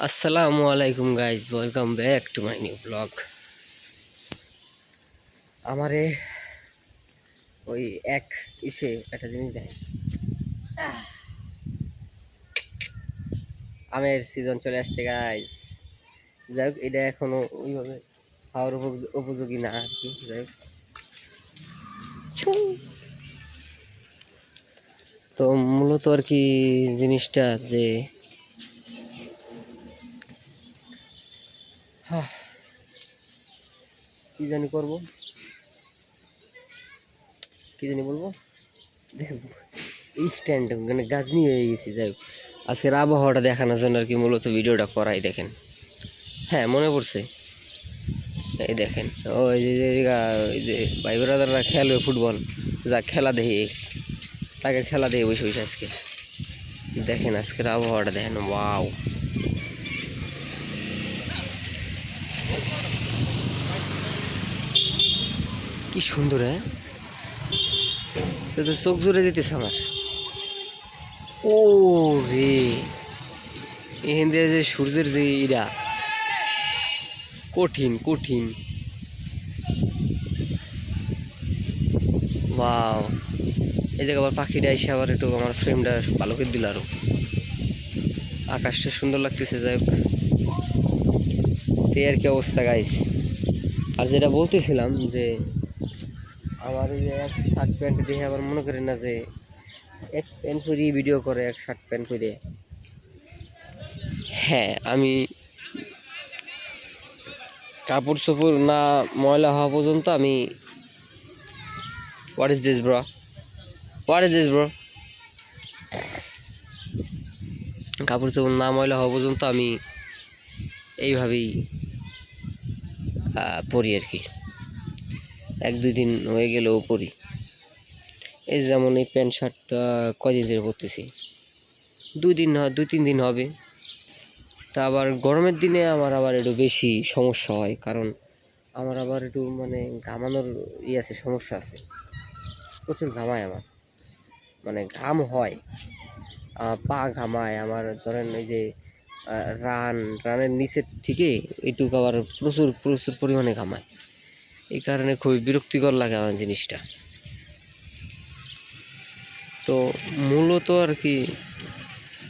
আসসালামু আলাইকুম guys, welcome back to my new blog. আমারে ওই একটা জিনিস দেয়, আমের সিজন চলে আসছে গাইজ। যাই হোক, এটা এখনো ওইভাবে খাওয়ার উপযোগী না আর কি। যাই হোক, তো মূলত আর কি জিনিসটা যে কি জানি করবো, কি জানি বলবো, ইনস্ট্যান্ট মানে গাজনি হয়ে গেছি। যাই হোক, আজকের আবহাওয়াটা দেখানোর জন্য আর কি মূলত ভিডিওটা করাই। দেখেন, হ্যাঁ মনে পড়ছে, এই দেখেন ওই যে ভাই ব্রাদাররা খেলবে ফুটবল, যা খেলা দেখি তাকে খেলা দেখে বসে বসে আজকে দেখেন আজকের আবহাওয়াটা দেখেন। ওয়াও, কি সুন্দর! হ্যাঁ, তো চোখ জুড়ে যেতেছে আমার। ও রে, এখান দিয়ে যে সূর্যের যে ইরা কঠিন কঠিন। ওয়াও, এই জায়গা আবার পাখিটা এসে আবার একটু আমার ফ্রেমটা ভালো করে দিল আরো। আকাশটা সুন্দর লাগতেছে। যাই হোক, এই আর কি অবস্থা গাইস। আর যেটা বলতেছিলাম যে আমার এই যে এক শার্ট প্যান্ট দেখে আবার মনে করেন না যে এক প্যান্ট পরে ভিডিও করে, এক শার্ট প্যান্ট পরে। হ্যাঁ, আমি কাপড় চোপড় না ময়লা হওয়া পর্যন্ত আমি what is this bro, what is this bro, কাপড় চোপড় না ময়লা হওয়া পর্যন্ত আমি এইভাবেই পরি আর কি। এক দুই দিন হয়ে গেলেও পরি। এই যেমন এই প্যান্ট শার্টটা কদিন ধরে পরতেছি, দুই তিন দিন হবে। তা আবার গরমের দিনে আমার আবার একটু বেশি সমস্যা হয়, কারণ আমার আবার একটু মানে ঘামানোর আছে, সমস্যা আছে। প্রচুর ঘামায় আমার, মানে ঘাম হয়, পা ঘামায় আমার। ধরেন এই যে রানের নিচের থেকে এইটুকু আবার প্রচুর প্রচুর পরিমাণে ঘামায়। এই কারণে খুবই বিরক্তিকর লাগে আমার জিনিসটা। তো মূলত আর কি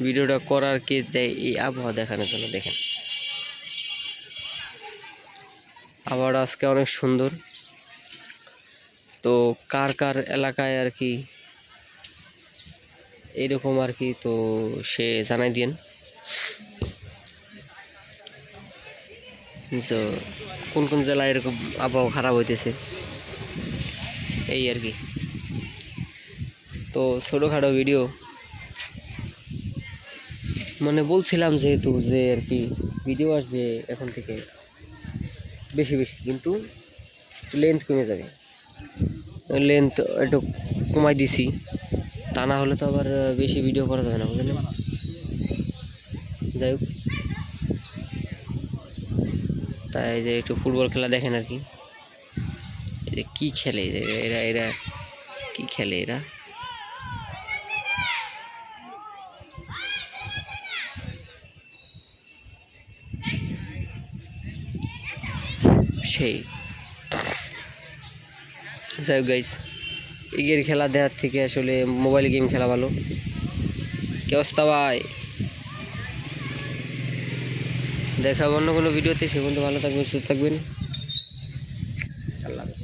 ভিডিওটা করার কে দেয়, এই আবহাওয়া দেখানোর জন্য। দেখেন আবহাওয়াটা আজকে অনেক সুন্দর। তো কার কার এলাকায় আর কি এইরকম আর কি, তো সে জানাই দিন। তো কোন কোন জেলায় এরকম আবহাওয়া খারাপ হইতেছে, এই আর কি। তো ছোটোখাটো ভিডিও মানে বলছিলাম যেহেতু যে আর কি ভিডিও আসবে এখন থেকে বেশি বেশি, কিন্তু লেন্থ কমে যাবে। লেন্থ একটু কমাই দিছি, তা না হলে তো আবার বেশি ভিডিও করা যাবে না, বুঝলেন। যাই হোক, তাই যে একটু ফুটবল খেলা দেখেন আর কি। এই যে কী খেলে এরা এরা কী খেলে এরা, সেই। যাই হোক গাইস, এই গেম খেলা দেখার থেকে আসলে মোবাইল গেম খেলা ভালো। কি অবস্থা ভাই? দেখা অন্য কোনো ভিডিওতে, সে পর্যন্ত ভালো থাকবেন, সুস্থ থাকবেন। আল্লাহ হাফেজ।